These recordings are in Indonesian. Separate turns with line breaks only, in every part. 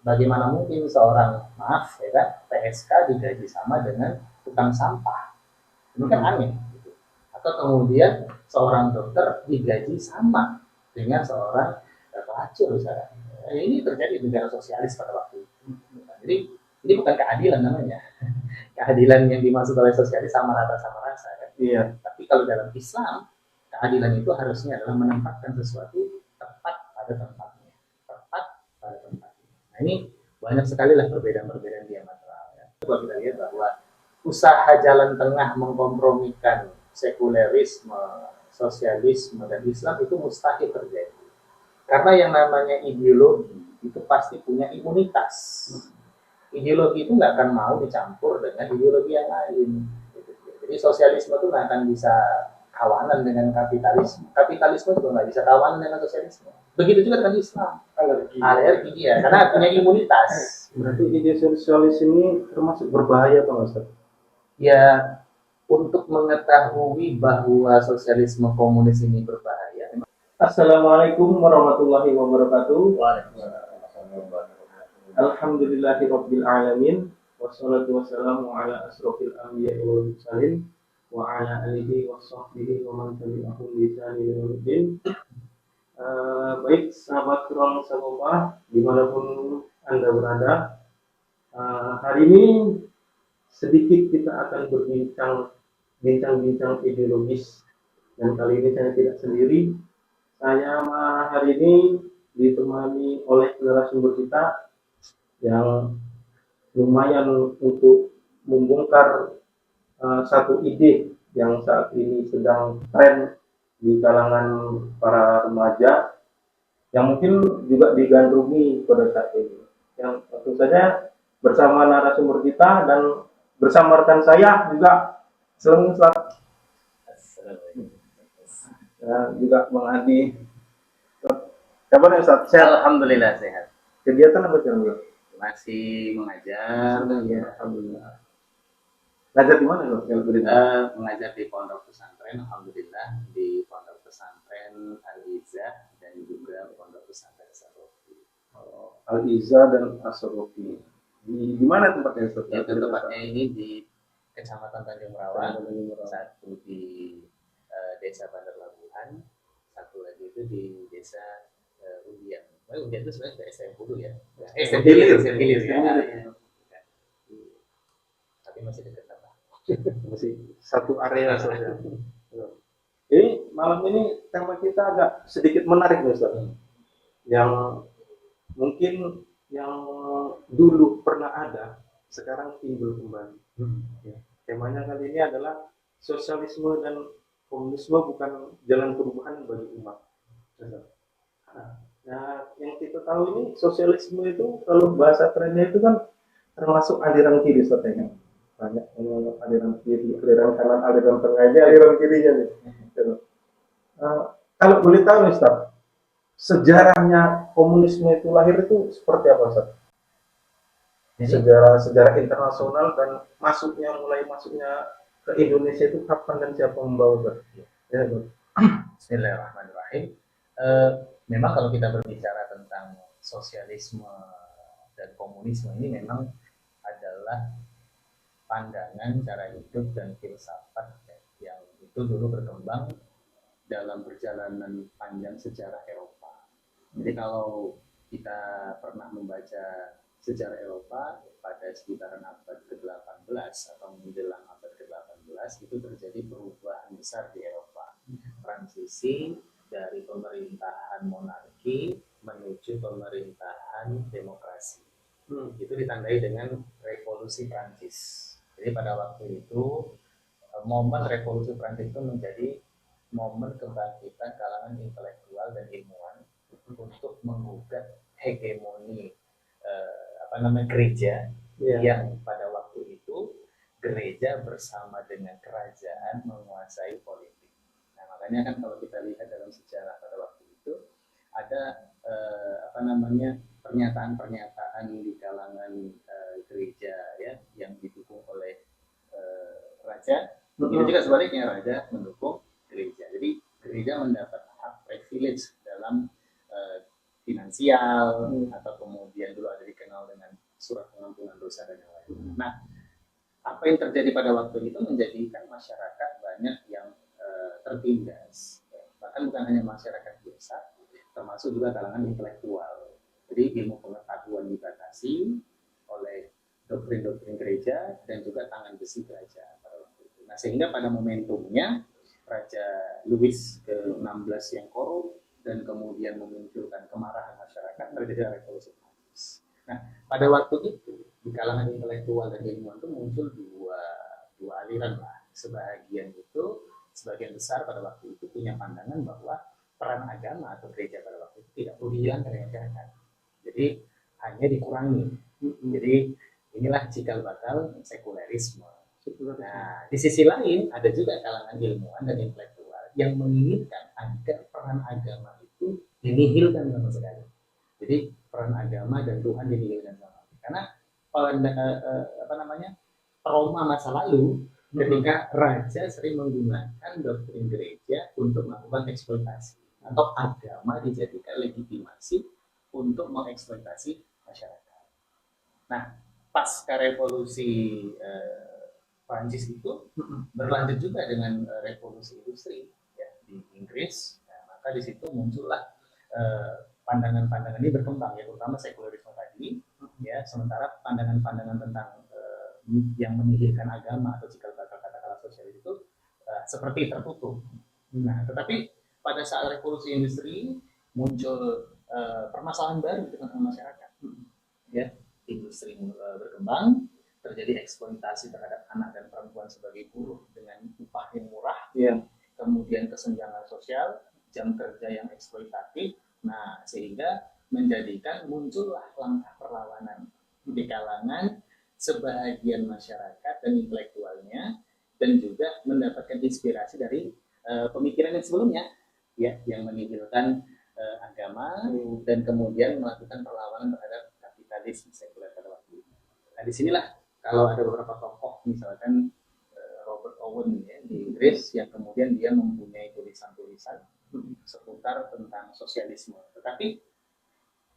bagaimana mungkin seorang, maaf ya kan, PSK digaji sama dengan tukang sampah? Ini kan aneh. Gitu. Atau kemudian seorang dokter digaji sama dengan seorang pelacur misalnya. Ini terjadi di negara sosialis pada waktu itu. Jadi ini bukan keadilan namanya. Keadilan yang dimaksud oleh sosialis sama rasa kan.
Iya.
Tapi kalau dalam Islam, keadilan itu harusnya adalah menempatkan sesuatu tepat pada tempatnya. Tepat pada tempatnya. Nah ini banyak sekali lah perbedaan-perbedaan diametral. Ya. Kalau kita lihat bahwa usaha jalan tengah mengkompromikan sekulerisme, sosialisme, dan Islam itu mustahil terjadi. Karena yang namanya ideologi itu pasti punya imunitas. Ideologi itu nggak akan mau dicampur dengan ideologi yang lain. Jadi sosialisme itu nggak akan bisa kawanan dengan kapitalisme. Kapitalisme juga nggak bisa kawanan dengan sosialisme. Begitu juga dengan Islam. Alergi ya, karena punya imunitas.
Berarti ide sosialis ini termasuk berbahaya Pak Ustaz?
Ya, untuk mengetahui bahwa sosialisme komunis ini berbahaya.
Assalamualaikum warahmatullahi wabarakatuh.
Waalaikumsalam.
Alhamdulillahirabbil alamin wassalatu wassalamu ala asrofil anbiya'i wal mursalin wa ala alihi washabbihi wa man tabi'ahum bi ihsan ila yaumil. Baik sahabat ruang Sakopa dimanapun Anda berada, hari ini sedikit kita akan bincang-bincang ideologis, dan kali ini saya tidak sendiri. Saya hari ini ditemani oleh narasumber kita yang lumayan untuk membongkar satu ide yang saat ini sedang tren di kalangan para remaja, yang mungkin juga digandrungi pada saat ini. Yang tentu saja bersama narasumber kita dan bersama rekan saya juga, selamat juga Bang Adi. Kabar Ustaz?
Sehat? Alhamdulillah sehat.
Kegiatan apa sekarang?
Masih mengajar.
Ya, alhamdulillah. Ngajar di mana loh?
Mengajar di pondok pesantren, alhamdulillah, di pondok pesantren Al-Izzah dan juga pondok pesantren As-Sarofi.
Al-Izzah dan As-Sarofi. Di mana tempatnya Ustaz?
Ya, tempatnya ini di Kecamatan Tanjung Rawa, satu di Desa Bandar Labuhan, satu lagi itu di Desa Undian. Undian itu sebenarnya desa yang dulu ya. Hilir ya. Tapi masih dekat apa?
Masih satu area saja. Ini malam ini tema kita agak sedikit menarik nih Ustaz. Yang mungkin yang dulu pernah ada, sekarang timbul kembali. Ya. Temanya kali ini adalah sosialisme dan komunisme bukan jalan perubahan bagi umat. Nah, yang kita tahu ini sosialisme itu kalau bahasa kerennya itu kan termasuk aliran kiri Ustaz. Banyak aliran kiri, aliran kanan, aliran tengah, ini aliran kirinya nih. Kalau boleh tahu nih Ustaz, sejarahnya komunisme itu lahir itu seperti apa Ustaz? Sejarah internasional dan mulai masuknya ke Indonesia itu kapan dan siapa membawa Ustaz? Ya,
Bismillahirrahmanirrahim. Memang kalau kita berbicara tentang sosialisme dan komunisme ini memang adalah pandangan cara hidup dan filsafat yang itu dulu berkembang dalam perjalanan panjang sejarah Eropa. Jadi kalau kita pernah membaca sejarah Eropa pada sekitaran abad ke-18 atau menjelang abad ke-18 itu terjadi perubahan besar di Eropa. Transisi dari pemerintahan monarki menuju pemerintahan demokrasi. Itu ditandai dengan revolusi Prancis. Jadi pada waktu itu momen revolusi Prancis itu menjadi momen kebangkitan kalangan intelektual dan ilmuwan untuk menggugat hegemoni gereja yang pada waktu itu gereja bersama dengan kerajaan menguasai politik. Nah, makanya kan kalau kita lihat dalam sejarah pada waktu itu ada pernyataan-pernyataan di kalangan gereja ya yang didukung oleh raja. Itu juga sebaliknya, raja mendukung gereja. Jadi gereja mendapat hak privilege dalam finansial atau kemudian dulu ada dikenal dengan surat pengampunan dosa dan yang lain. Nah, apa yang terjadi pada waktu itu menjadikan masyarakat banyak yang tertindas, bahkan bukan hanya masyarakat biasa, termasuk juga kalangan intelektual. Jadi ilmu pengetahuan dibatasi oleh doktrin-doktrin gereja dan juga tangan besi kerajaan pada waktu itu. Nah, sehingga pada momentumnya Raja Louis ke-16 yang korup dan kemudian memunculkan kemarahan masyarakat, terjadi revolusi Prancis. Nah, pada waktu itu di kalangan intelektual dan ilmuwan itu muncul dua aliran lah. Sebagian besar pada waktu itu punya pandangan bahwa peran agama atau gereja pada waktu itu tidak perlu dihilangkan dari masyarakat. Jadi hanya dikurangi. Jadi inilah cikal bakal sekulerisme. Nah, di sisi lain ada juga kalangan ilmuwan dan intelektual yang menginginkan agar peran agama itu dinihilkan sama sekali. Jadi peran agama dan Tuhan dinihilkan sama sekali. Karena trauma masa lalu ketika raja sering menggunakan doktrin gereja untuk melakukan eksploitasi atau agama dijadikan legitimasi untuk mengeksploitasi masyarakat. Nah, pasca revolusi Prancis itu berlanjut juga dengan revolusi industri ya, di Inggris. Nah, maka di situ muncullah pandangan-pandangan ini berkembang ya, terutama sekulerisme tadi ya, sementara pandangan-pandangan tentang yang menihilkan agama atau cikal bakal katakanlah sosialis itu seperti tertutup. Nah, tetapi pada saat revolusi industri muncul permasalahan baru di tengah masyarakat. Ya, industri berkembang, terjadi eksploitasi terhadap anak dan perempuan sebagai buruh dengan upah yang murah, kemudian kesenjangan sosial, jam kerja yang eksploitatif. Nah, sehingga menjadikan muncullah langkah perlawanan di kalangan sebagian masyarakat dan intelektualnya, dan juga mendapatkan inspirasi dari pemikiran yang sebelumnya ya, yang menihilkan agama dan kemudian melakukan perlawanan terhadap kapitalisme sekuler pada waktu itu. Nah, disinilah kalau ada beberapa tokoh misalkan Robert Owen ya, di Inggris, yang kemudian dia mempunyai tulisan-tulisan seputar tentang sosialisme, tetapi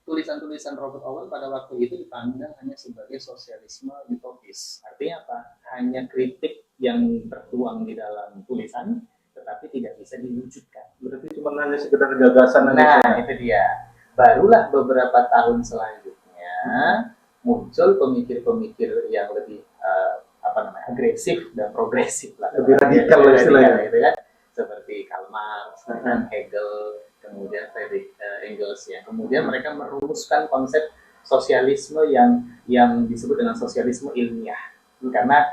tulisan-tulisan Robert Owen pada waktu itu dipandang hanya sebagai sosialisme utopis. Artinya apa? Hanya kritik yang tertuang di dalam tulisan, tetapi tidak bisa diwujudkan.
Berarti cuma hanya sekedar gagasan.
Nah, itu dia. Barulah beberapa tahun selanjutnya muncul pemikir-pemikir yang lebih agresif dan progresif lah.
Lebih radikal istilahnya.
Gitu kan? Seperti Karl Marx, Hegel, kemudian Friedrich Engels ya. Kemudian mereka merumuskan konsep sosialisme yang disebut dengan sosialisme ilmiah. Karena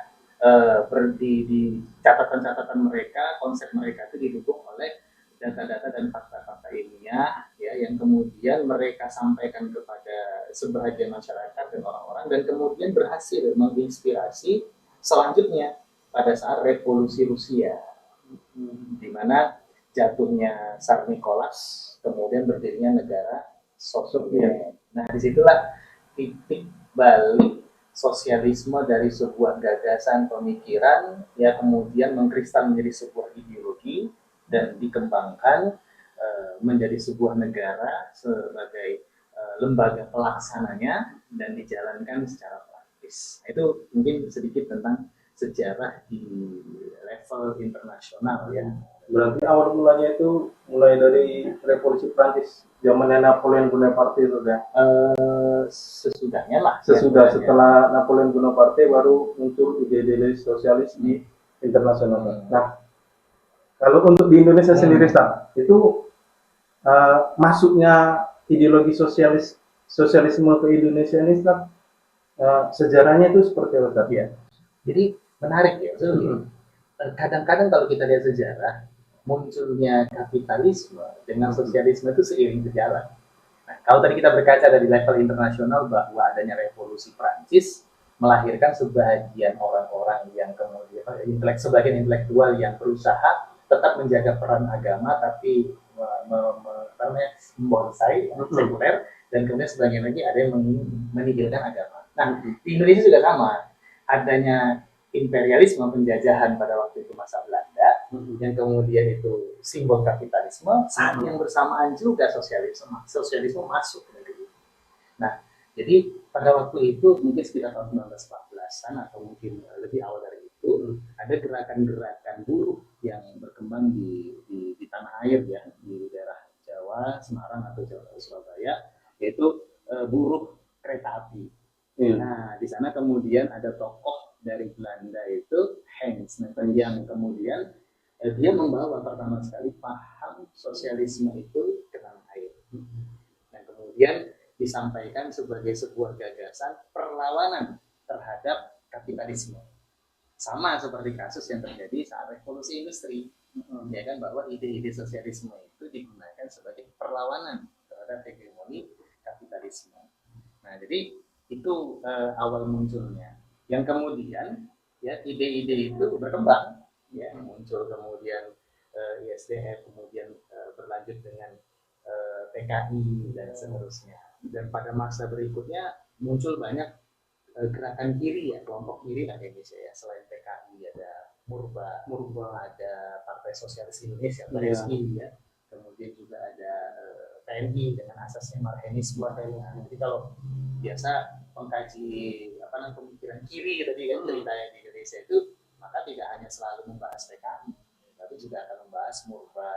di catatan-catatan mereka, konsep mereka itu didukung oleh data-data dan fakta-fakta ilmiah ya, yang kemudian mereka sampaikan kepada sebagian masyarakat dan orang-orang, dan kemudian berhasil menginspirasi selanjutnya pada saat revolusi Rusia, di mana jatuhnya Tsar Nicholas, kemudian berdirinya negara Soviet. Nah, disitulah titik balik sosialisme dari sebuah gagasan pemikiran ya, kemudian mengkristal menjadi sebuah ideologi dan dikembangkan menjadi sebuah negara sebagai lembaga pelaksananya dan dijalankan secara praktis. Itu mungkin sedikit tentang sejarah di level internasional ya.
Berarti awal mulanya itu mulai dari revolusi Prancis, zamannya Napoleon Bonaparte itu kan?
Sesudahnya lah.
Setelah Napoleon Bonaparte baru muncul ide-ide sosialis di internasional. Nah, kalau untuk di Indonesia sendiri, Ustaz, itu masuknya ideologi sosialisme ke Indonesia ini, Ustaz, sejarahnya itu seperti apa, Ustaz?
Ya. Jadi menarik ya. Kadang-kadang kalau kita lihat sejarah, munculnya kapitalisme dengan sosialisme itu seiring berjalan. Nah, kalau tadi kita berkaca dari level internasional bahwa adanya revolusi Prancis melahirkan sebagian orang-orang yang kemudian sebagian intelektual yang berusaha tetap menjaga peran agama tapi membonsai sekuler, dan kemudian sebagian lagi ada yang menihilkan agama. Nah, di Indonesia juga sama, adanya imperialisme, penjajahan pada waktu itu masa Belanda, yang kemudian itu simbol kapitalisme, saat yang bersamaan juga sosialisme masuk ke negeri. Nah, Jadi pada waktu itu mungkin sekitar tahun 1914-an atau mungkin lebih awal dari itu, ada gerakan-gerakan buruh yang berkembang di tanah air ya, di daerah Jawa, Semarang atau Jawa, Surabaya, yaitu buruh kereta api. Nah, di sana kemudian ada tokoh dari Belanda itu Hans, yang kemudian dia membawa pertama sekali paham sosialisme itu ke tanah air. Dan kemudian disampaikan sebagai sebuah gagasan perlawanan terhadap kapitalisme. Sama seperti kasus yang terjadi saat revolusi industri, ya kan, bahwa ide-ide sosialisme itu digunakan sebagai perlawanan terhadap hegemoni kapitalisme. Nah, jadi itu awal munculnya. Yang kemudian ya ide-ide itu berkembang, ya muncul kemudian ISDF, kemudian berlanjut dengan PKI dan seterusnya. Dan pada masa berikutnya muncul banyak gerakan kiri ya, kelompok kiri di Indonesia ya. Selain PKI ada Murba, ada Partai Sosialis Indonesia (PSI) ya. Kemudian juga ada TNI dengan asasnya Marxisme. Nah, jadi kalau biasa pengkaji pemikiran kiri tadi kan ceritanya di Indonesia itu, maka tidak hanya selalu membahas PKI, tapi juga akan membahas Murba,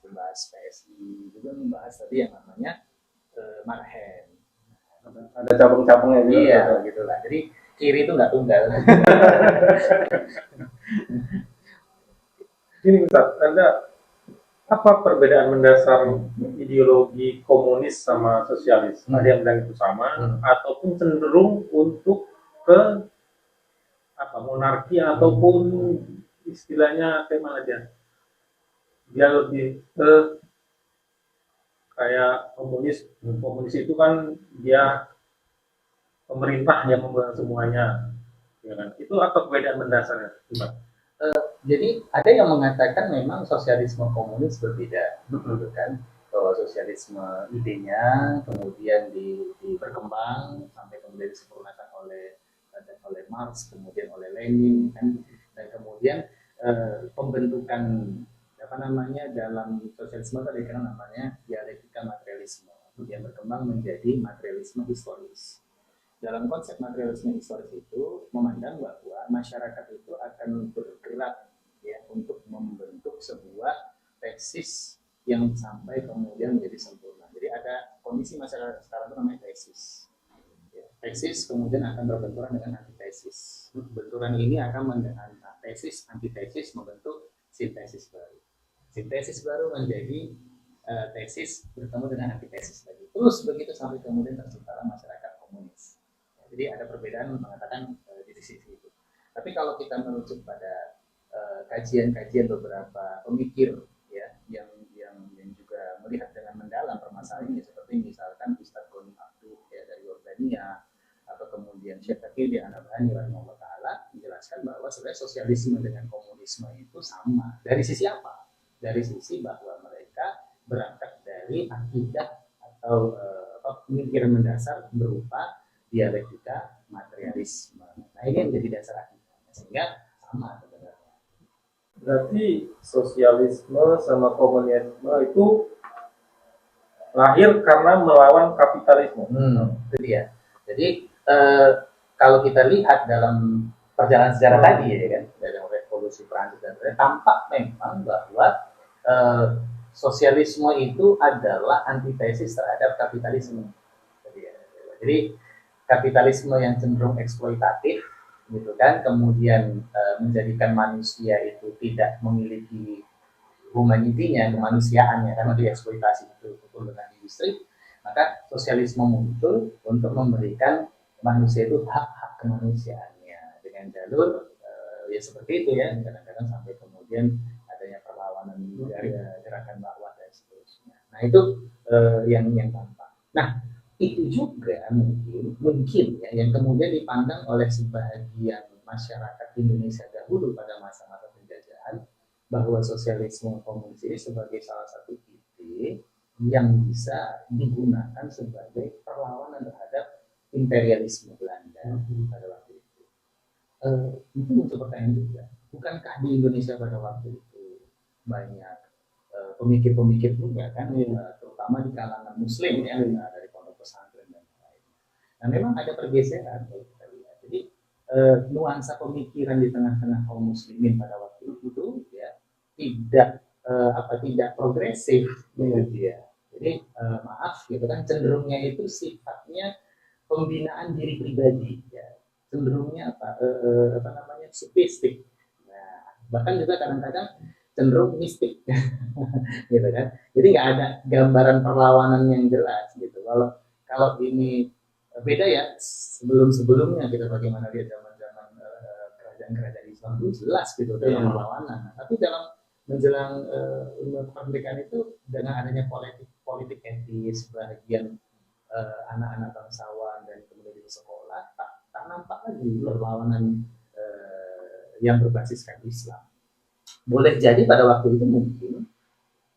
membahas PSI, juga membahas tadi yang namanya Marhen.
Ada cabang-cabangnya juga.
Iya, gitulah. Jadi kiri itu nggak tunggal.
Ini Ustaz, ada apa perbedaan mendasar ideologi komunis sama sosialis? Ada yang bilang itu sama, ataupun cenderung untuk ke monarki, ataupun istilahnya kayak mana dia lebih ke kayak komunis itu kan dia pemerintah yang membuat semuanya, ya kan? Itu apa perbedaan mendasarnya?
Jadi ada yang mengatakan memang sosialisme komunis berbeda, gitu kan? Bahwa sosialisme idenya kemudian berkembang sampai kemudian disempurnakan oleh Marx, kemudian oleh Lenin, kan? Dan kemudian pembentukan dalam sosialisme tadi kan namanya dialektika materialisme, yang berkembang menjadi materialisme historis. Dalam konsep materialisme historis itu memandang bahwa masyarakat itu akan bergerak ya untuk membentuk sebuah tesis yang sampai kemudian menjadi sempurna. Jadi ada kondisi masyarakat sekarang itu namanya tesis. Ya, tesis kemudian akan berbenturan dengan antitesis. Benturan ini akan mengenai tesis, antitesis membentuk sintesis baru. Sintesis baru menjadi tesis bertemu dengan antitesis lagi. Terus begitu sampai kemudian terciptalah masyarakat komunis. Jadi ada perbedaan mengatakan di sisi itu. Tapi kalau kita merujuk pada kajian-kajian beberapa pemikir ya yang juga melihat dengan mendalam permasalahan ini, seperti misalkan Ustadz Goni Abduh ya dari Jordania, atau kemudian Syekh Taqi An-Nabhani rahimahullah taala menjelaskan bahwa sebenarnya sosialisme dengan komunisme itu sama. Dari sisi apa? Dari sisi bahwa mereka berangkat dari akidah atau pemikiran mendasar berupa dialektika materialisme. Nah ini yang jadi dasar akidahnya, sehingga sama sebenarnya.
Berarti sosialisme sama komunisme itu lahir karena melawan kapitalisme.
Itu dia. Jadi kalau kita lihat dalam perjalanan sejarah tadi ya kan, dalam revolusi Prancis dan lain-lain, tampak memang bahwa sosialisme itu adalah antitesis terhadap kapitalisme. Jadi kapitalisme yang cenderung eksploitatif, gitu kan, kemudian menjadikan manusia itu tidak memiliki humanitinya, kemanusiaannya, karena dieksploitasi itu dengan industri. Maka sosialisme muncul untuk memberikan manusia itu hak-hak kemanusiaannya dengan jalur ya seperti itu ya, kadang-kadang sampai kemudian adanya perlawanan dari gerakan dakwah dan seterusnya. Nah itu yang tampak. Nah itu juga mungkin ya yang kemudian dipandang oleh sebagian masyarakat Indonesia dahulu pada masa-masa penjajahan, bahwa sosialisme komunis ini sebagai salah satu ide yang bisa digunakan sebagai perlawanan terhadap imperialisme Belanda pada waktu itu. Itu muncul pertanyaan juga, bukankah di Indonesia pada waktu itu banyak pemikir-pemikir juga kan, terutama di kalangan Muslim ya, dari pondok pesantren dan lain-lain. Nah, memang ada pergeseran kalau kita lihat. Jadi nuansa pemikiran di tengah-tengah kaum muslimin pada waktu itu ya tidak progresif gitu ya. Jadi maaf gitu kan, cenderungnya itu sifatnya pembinaan diri pribadi ya, cenderungnya apa namanya, sufistik. Nah, bahkan juga kadang-kadang cenderung mistik gitu kan. Jadi nggak ada gambaran perlawanan yang jelas gitu. Kalau kalau ini beda ya sebelum-sebelumnya kita bagaimana dia zaman-zaman kerajaan-kerajaan Islam itu jelas gitu dalam perlawanan. Nah, tapi dalam menjelang kemerdekaan itu dengan adanya politik etis, bagian anak-anak bangsawan dan kemudian di sekolah tak nampak lagi perlawanan yang berbasiskan Islam. Boleh jadi pada waktu itu mungkin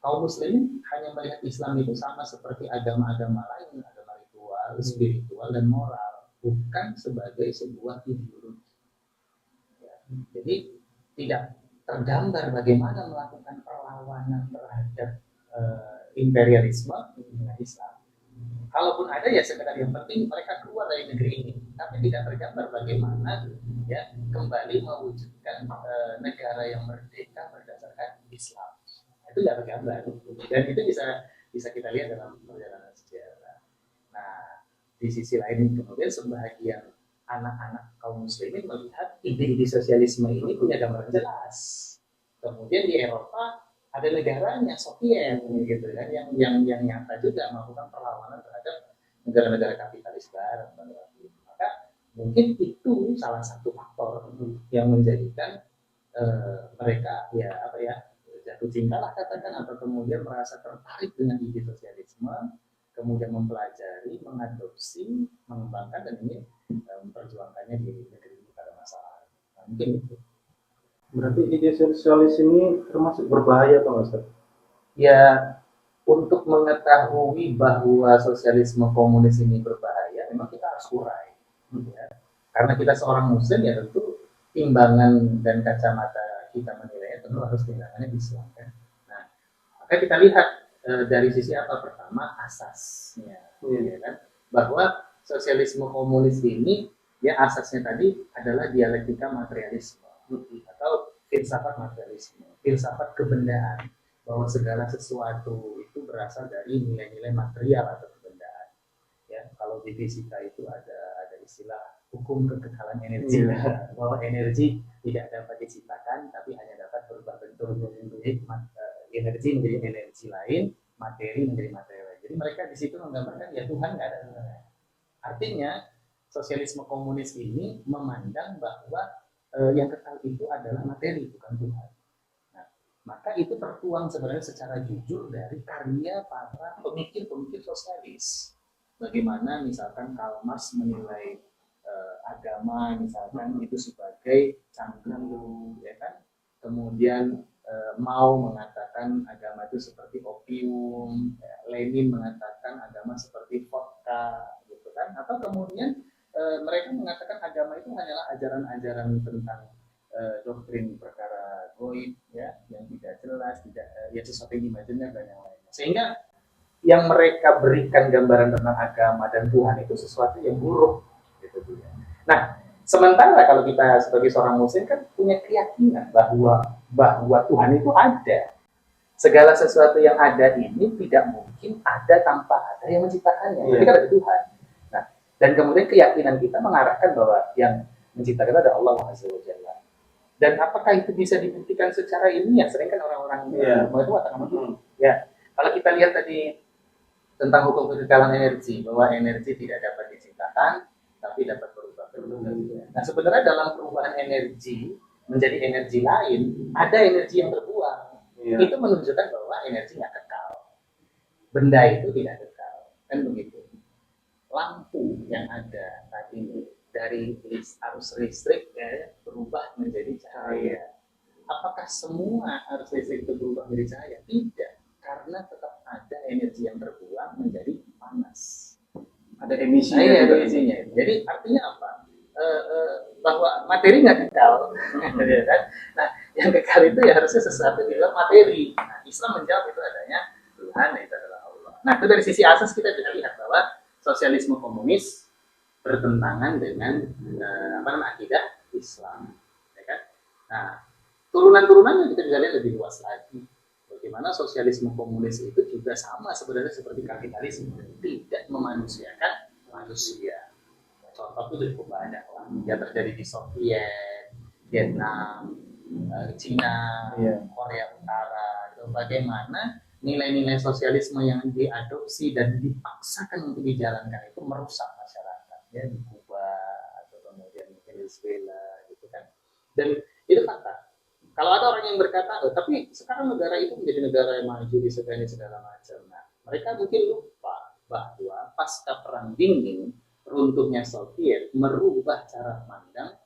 kaum muslimin hanya melihat Islam itu sama seperti agama-agama lain, agama ritual, spiritual dan moral, bukan sebagai sebuah ideologi. Ya. Jadi tidak tergambar bagaimana melakukan perlawanan terhadap imperialisme dengan Islam. Kalaupun ada ya sekedar yang penting mereka keluar dari negeri ini, tapi tidak tergambar bagaimana ya kembali mewujudkan negara yang merdeka berdasarkan Islam. Itu tidak tergambar dan itu bisa kita lihat dalam perjalanan sejarah. Nah, di sisi lain kemudian sebagian anak-anak kaum muslimin melihat ide-ide sosialisme ini punya gambaran jelas. Kemudian di Eropa ada negaranya Soviet gitu kan yang nyata juga melakukan perlawanan terhadap negara-negara kapitalis barat pada waktu itu. Maka mungkin itu salah satu faktor yang menjadikan mereka ya apa ya jatuh cinta lah katakan, atau kemudian merasa tertarik dengan ide sosialisme, kemudian mempelajari, mengadopsi, mengembangkan dan ini memperjuangkannya di negeri pada masa lalu. Nah, mungkin itu.
Berarti ide sosialis ini termasuk berbahaya Pak Ustaz?
Ya, untuk mengetahui bahwa sosialisme komunis ini berbahaya, memang kita harus urai. Ya. Karena kita seorang muslim ya tentu timbangan dan kacamata kita menilainya tentu harus timbangannya Islam kan. Nah, maka kita lihat dari sisi apa? Pertama asasnya, ya kan? Bahwa sosialisme komunis ini ya asasnya tadi adalah dialektika materialisme atau filsafat materialisme, filsafat kebendaan, bahwa segala sesuatu itu berasal dari nilai-nilai material atau kebendaan. Ya, kalau di fisika itu ada istilah hukum kekekalan energi, bahwa energi tidak dapat diciptakan tapi hanya dapat berubah bentuk. Jadi energi menjadi energi lain, materi menjadi materi lain. Jadi mereka di situ menggambarkan ya Tuhan nggak ada. Artinya sosialisme komunis ini memandang bahwa yang kekal itu adalah materi bukan Tuhan. Nah, maka itu tertuang sebenarnya secara jujur dari karya para pemikir-pemikir sosialis. Bagaimana misalkan Karl Marx menilai agama misalkan itu sebagai cangkru, ya kan? Kemudian Mao mengatakan agama itu seperti opium, ya. Lenin mengatakan agama seperti vodka, gitu kan? Atau kemudian mereka mengatakan agama itu hanyalah ajaran-ajaran tentang doktrin perkara goib ya yang tidak jelas, tidak ya sesuatu yang imajiner dan yang lainnya. Sehingga yang mereka berikan gambaran tentang agama dan Tuhan itu sesuatu yang buruk gitu ya. Nah, sementara kalau kita sebagai seorang muslim kan punya keyakinan bahwa Tuhan itu ada. Segala sesuatu yang ada ini tidak mungkin ada tanpa ada yang menciptakannya. Jadi kan ada Tuhan. Dan kemudian keyakinan kita mengarahkan bahwa yang menciptakan adalah Allah Azza wa Jalla. Dan apakah itu bisa dibuktikan secara ilmiah? Sering kan orang-orang mengatakan ya. Kalau kita lihat tadi tentang hukum kekekalan energi, bahwa energi tidak dapat diciptakan tapi dapat berubah bentuk. Nah, sebenarnya dalam perubahan energi menjadi energi lain, ada energi yang terbuang. Itu menunjukkan bahwa energi nggak kekal. Benda itu tidak kekal. Kan begitu. Lampu yang ada saat ini dari arus listrik ya, berubah menjadi cahaya. Apakah semua arus listrik itu berubah menjadi cahaya? Tidak, karena tetap ada energi yang terbuang menjadi panas. Ada emisinya. Ada emisinya. Jadi artinya apa? Bahwa materi nggak kekal. Nah, yang kekal itu ya harusnya sesuatu di luar materi. Nah, Islam menjawab itu adanya Tuhan, itu adalah Allah. Nah, itu dari sisi asas kita bisa lihat bahwa sosialisme komunis bertentangan dengan akidah Islam, ya kan? Nah, turunan-turunannya kita bisa lihat lebih luas lagi. Bagaimana sosialisme komunis itu juga sama sebenarnya seperti kapitalisme, tidak memanusiakan manusia. Contoh itu cukup banyak lah. Yang terjadi di Soviet, Vietnam, Cina, Korea Utara. Itu bagaimana nilai-nilai sosialisme yang diadopsi dan dipaksakan untuk dijalankan itu merusak masyarakat, ya, di Kuba atau kemudian di Venezuela, gitu kan. Dan itu fakta. Kalau ada orang yang berkata, tapi sekarang negara itu menjadi negara yang maju di segala macam. Nah, mereka mungkin lupa bahwa pasca perang dingin runtuhnya Soviet merubah cara pandang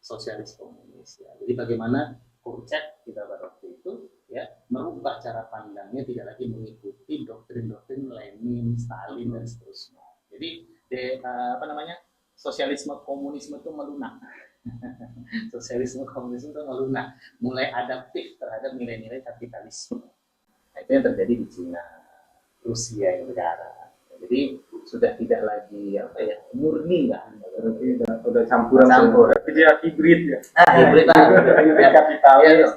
sosialis komunis. Ya. Jadi bagaimana Kurcek kita pada waktu itu ya merubah cara pandangnya, tidak lagi mengikuti doktrin-doktrin Lenin, Stalin dan seterusnya. Jadi sosialisme komunisme itu melunak. Sosialisme komunisme itu melunak, mulai adaptif terhadap nilai-nilai kapitalisme. Nah, itu yang terjadi di Cina, Rusia yang negara. Jadi sudah tidak lagi murni lah.
Udah campuran. Tapi dia hibrid ya.
Hibrid lah.
Hibrid kapitalis.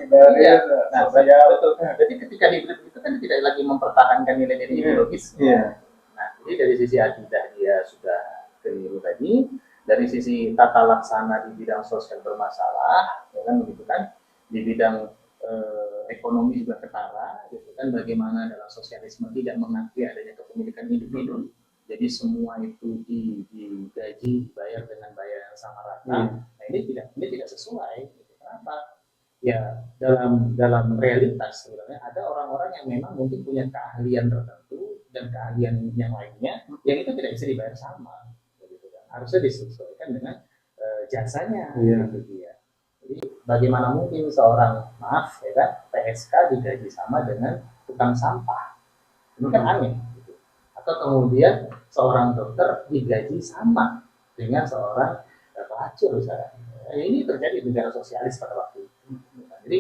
Nah, betul. Jadi ketika hibrid itu kan tidak lagi mempertahankan nilai-nilai ideologis. Nah, jadi dari sisi akidah dia sudah keliru tadi. Dari sisi tata laksana di bidang sosial bermasalah, ya kan begitu kan? Di bidang ekonomi juga ketara, gitu kan? Bagaimana dalam sosialisme tidak mengakui adanya kepemilikan individu, jadi semua itu digaji, dibayar dengan bayar yang sama rata. Nah, ini tidak sesuai. Gitu. Kenapa? Ya dalam realitas sebenarnya ada orang-orang yang memang mungkin punya keahlian tertentu dan keahlian yang lainnya yang itu tidak bisa dibayar sama. Harusnya disesuaikan dengan jasanya, gitu dia. Jadi bagaimana mungkin seorang PSK digaji sama dengan tukang sampah? Ini kan aneh. Gitu. Atau kemudian seorang dokter digaji sama dengan seorang pelacur misalnya. Ini terjadi di negara sosialis pada waktu itu. Jadi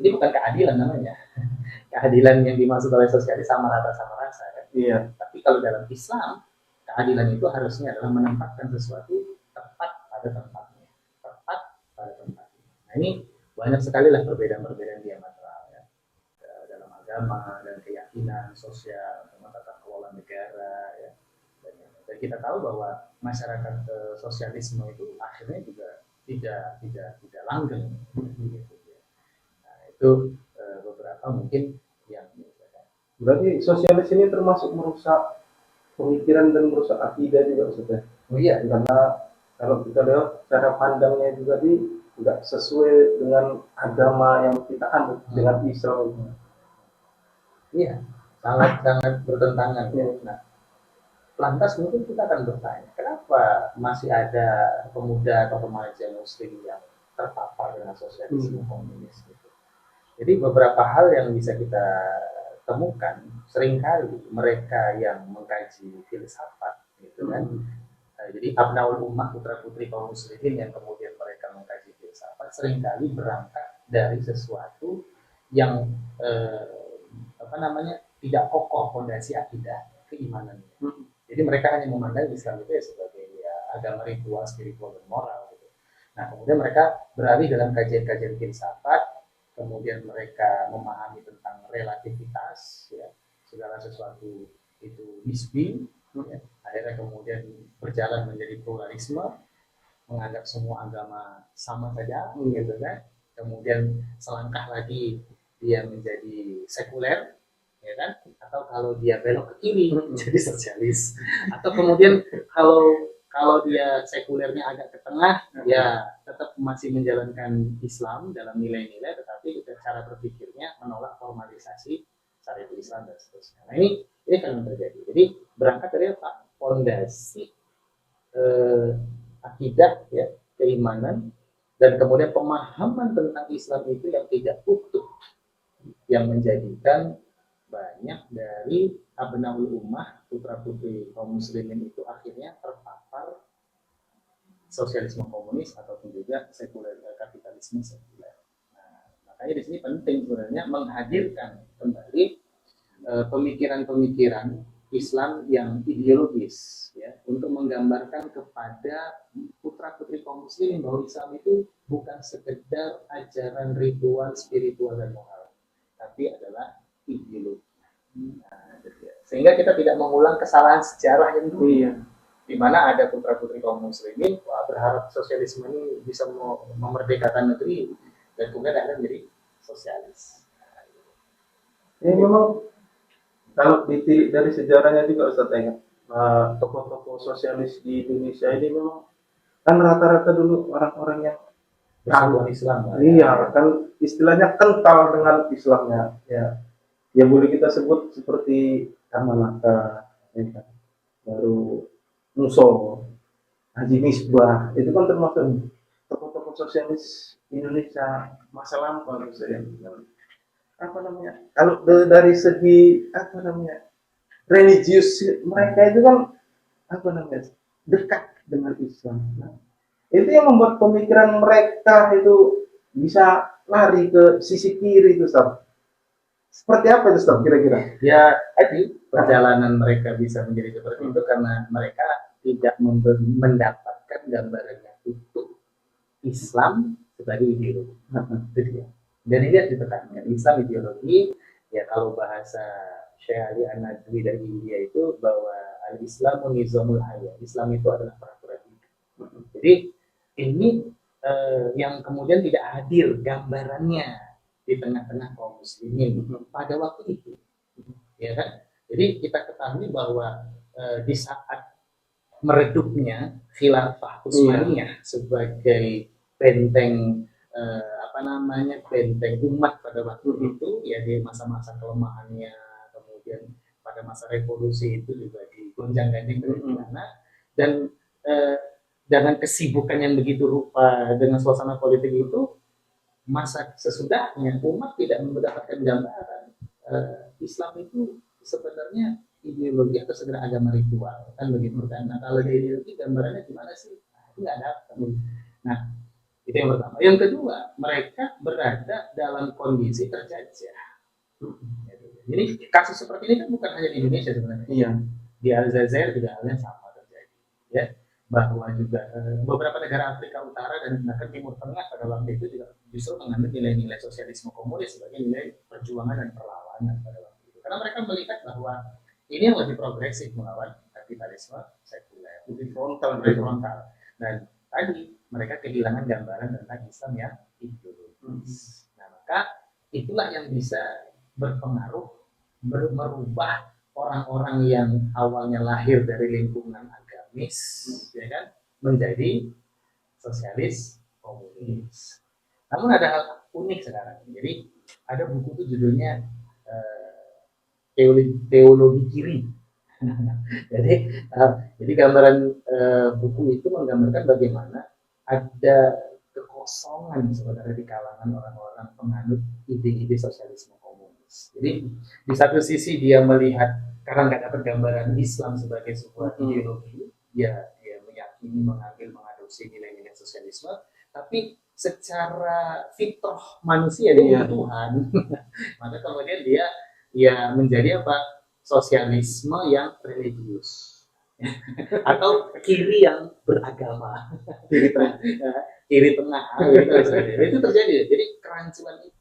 ini bukan keadilan namanya. Keadilan yang dimaksud oleh sosialis sama rata sama rasa. Kan?
Iya.
Tapi kalau dalam Islam keadilan itu harusnya adalah menempatkan sesuatu tepat pada tempatnya. Nah, ini banyak sekali lah perbedaan-perbedaan diametral ya. Dalam agama dan keyakinan sosial, tata kelola negara ya. Dan kita tahu bahwa masyarakat sosialisme itu akhirnya juga tidak langgeng. Gitu, ya. Nah, itu beberapa mungkin yang
berarti sosialis ini termasuk merusak pemikiran dan merusak akidah juga sudah.
Oh iya,
karena kalau kita lihat cara pandangnya juga tidak sesuai dengan agama yang kita anut dengan Islam.
Iya, sangat bertentangan. Nah, lantas mungkin kita akan bertanya, kenapa masih ada pemuda atau remaja Muslim yang terpapar dengan sosialisme komunis? Gitu. Jadi beberapa hal yang bisa kita temukan, seringkali mereka yang mengkaji filsafat, gitu kan. Jadi abnaul ummah, putra putri kaum muslimin yang kemudian mereka mengkaji filsafat, seringkali berangkat dari sesuatu yang tidak kokoh fondasi akidah keimanannya. Jadi mereka hanya memandang Islam itu sebagai agama ritual, spiritual dan moral. Gitu. Nah kemudian mereka beralih dalam kajian-kajian filsafat. Kemudian mereka memahami tentang relativitas, ya, segala sesuatu itu nisbi, ya. Akhirnya kemudian berjalan menjadi pluralisme, menganggap semua agama sama saja, gitu kan. Kemudian selangkah lagi dia menjadi sekuler, ya kan? Atau kalau dia belok ke kiri jadi sosialis, atau kemudian kalau dia sekulernya agak ke tengah, ya tetap masih menjalankan Islam dalam nilai-nilai, tetapi cara berpikirnya menolak formalisasi syariat Islam dan seterusnya. Nah ini kan yang terjadi. Jadi berangkat dari fondasi akidah, ya, keimanan, dan kemudian pemahaman tentang Islam itu yang tidak utuh, yang menjadikan banyak dari abnaul ummah, putra putri kaum muslimin itu akhirnya terpapar sosialisme komunis ataupun juga sekuler kapitalisme sekuler. Nah, makanya di sini penting sebenarnya menghadirkan kembali pemikiran-pemikiran Islam yang ideologis, ya, untuk menggambarkan kepada putra putri kaum muslimin bahwa Islam itu bukan sekedar ajaran ritual, spiritual dan moral, tapi adalah ideologi. Nah, sehingga kita tidak mengulang kesalahan sejarah yang dulu.
Iya.
Di mana ada putra putri kaum muslimin berharap sosialisme ini bisa memerdekakan negeri dan kemudian akhirnya menjadi sosialis.
Ini memang kalau ditilik dari sejarahnya juga Ustaz ya, tokoh-tokoh sosialis di Indonesia ini memang kan rata-rata dulu orang-orang yang
Persatuan Islam.
iya kan istilahnya kental dengan Islamnya ya. Ya boleh kita sebut seperti Amanata, ya kan? Baru Muso, Haji Misbah, itu kan termasuk tokoh-tokoh sosialis Indonesia masa lampau saya. Apa namanya? Kalau dari segi apa namanya? Religius mereka itu kan apa namanya? Dekat dengan Islam. Nah, itu yang membuat pemikiran mereka itu bisa lari ke sisi kiri itu, Ustaz. Seperti apa itu, Ustaz, kira-kira?
Ya, tadi perjalanan mereka bisa menjadi seperti itu karena mereka tidak mendapatkan gambaran yang utuh Islam sebagai ideologi. Dan ini harus ditekankan. Islam ideologi, ya kalau bahasa Syekh Ali An-Nadwi dari India itu bahwa al-Islam nizamul hayat. Islam itu adalah peraturan hidup. Jadi ini yang kemudian tidak hadir gambarannya di tengah-tengah kaum muslimin pada waktu itu, ya kan? Jadi kita ketahui bahwa di saat meredupnya khilafah Utsmaniyah sebagai benteng benteng umat pada waktu itu, ya di masa-masa kelemahannya, kemudian pada masa revolusi itu juga digonjang-ganjing dari mana, dan dengan kesibukan yang begitu rupa dengan suasana politik itu, masa sesudahnya umat tidak mendapatkan gambaran Islam itu sebenarnya ideologi atau sekedar agama ritual, kan begitu kan. Nah kalau di ideologi gambarannya gimana sih? Nah, itu nggak ada. Nah itu yang pertama. Yang kedua, mereka berada dalam kondisi terjajah. Jadi kasus seperti ini kan bukan hanya di Indonesia sebenarnya.
Iya.
Di Aljazair juga hal yang sama terjadi. Ya, bahwa juga beberapa negara Afrika Utara dan bahkan Timur Tengah pada waktu itu juga justru mengambil nilai-nilai sosialisme komunis sebagai nilai perjuangan dan perlawanan pada waktu itu. Karena mereka melihat bahwa ini yang lebih progresif melawan kapitalisme sekuler, lebih frontal. Dan tadi mereka kehilangan gambaran tentang Islam yang ideologis. Nah, maka itulah yang bisa berpengaruh merubah orang-orang yang awalnya lahir dari lingkungan agamis, ya kan, menjadi sosialis komunis. Namun ada hal unik sekarang. Jadi ada buku itu judulnya teologi kiri. jadi gambaran buku itu menggambarkan bagaimana ada kekosongan sebenarnya di kalangan orang-orang penganut ide-ide sosialisme komunis. Jadi di satu sisi dia melihat karena nggak dapat gambaran Islam sebagai sebuah ideologi, dia meyakini, mengambil, mengadopsi nilai-nilai sosialisme, tapi secara fitrah manusia dia Tuhan, maka kemudian dia menjadi apa? Sosialisme yang religius atau kiri yang beragama, kiri tengah gitu. Itu terjadi. Jadi kerancuan itu.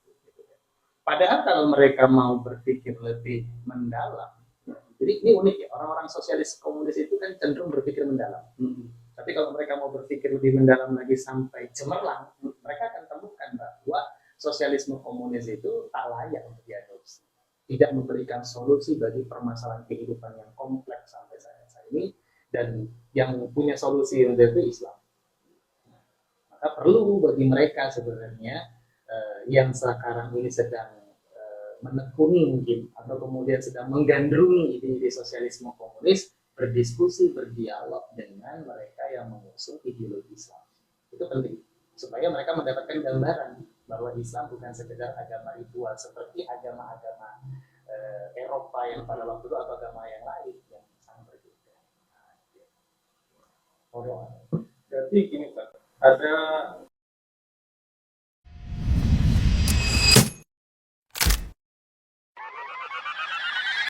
Padahal kalau mereka mau berpikir lebih mendalam, jadi ini unik ya, orang-orang sosialis komunis itu kan cenderung berpikir mendalam. Tapi kalau mereka mau berpikir lebih mendalam lagi sampai cemerlang, mereka akan temukan bahwa sosialisme komunis itu tak layak untuk diadopsi, tidak memberikan solusi bagi permasalahan kehidupan yang kompleks sampai saat ini, dan yang punya solusi itu Islam. Maka perlu bagi mereka sebenarnya yang sekarang ini sedang menekuni mungkin atau kemudian sedang menggandrungi ide-ide sosialisme komunis, berdiskusi, berdialog dengan mereka yang mengusung ideologi Islam. Itu penting supaya mereka mendapatkan gambaran bahwa Islam bukan sekedar agama ritual seperti agama-agama Eropa yang pada waktu itu atau agama yang lain yang sangat berbeda.
Jadi gini Pak, ada